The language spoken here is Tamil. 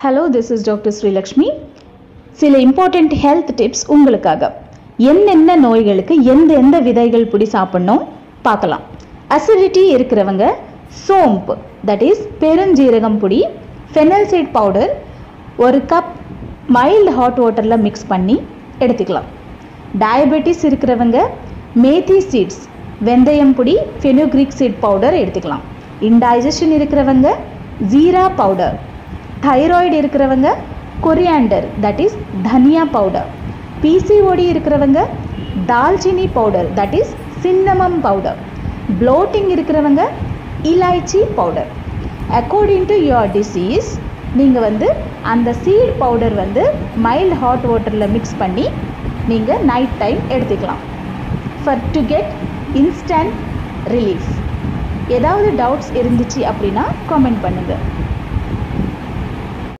Hello, this is Dr. Sri Lakshmi. சில இம்பார்ட்டண்ட் ஹெல்த் டிப்ஸ் உங்களுக்காக. என்னென்ன நோய்களுக்கு எந்த விதைகள் பொடி சாப்பிடணும் பார்க்கலாம். அசிடிட்டி இருக்கிறவங்க சோம்பு, தட் இஸ் பெருஞ்சீரகம் பொடி, ஃபெனல் சீட் பவுடர் ஒரு கப் மைல்டு ஹாட் வாட்டரில் மிக்ஸ் பண்ணி எடுத்துக்கலாம். டயபெட்டிஸ் இருக்கிறவங்க மேத்தி சீட்ஸ், வெந்தயம் பொடி, ஃபெனுக்ரிக் சீட் பவுடர் எடுத்துக்கலாம். இன்டைஜஷன் இருக்கிறவங்க ஜீரா பவுடர், தைராய்டு இருக்கிறவங்க coriander, that is dhaniya powder, PCOD இருக்கிறவங்க dalchini powder, that is cinnamon powder, bloating இருக்கிறவங்க elaichi powder. According to your disease நீங்கள் அந்த சீட் பவுடர் மைல்டு ஹாட் வாட்டரில் மிக்ஸ் பண்ணி நீங்கள் நைட் டைம் எடுத்துக்கலாம் டு கெட் இன்ஸ்டன்ட் ரிலீஃப். ஏதாவது டவுட்ஸ் இருந்துச்சு அப்படின்னா காமெண்ட் பண்ணுங்கள்.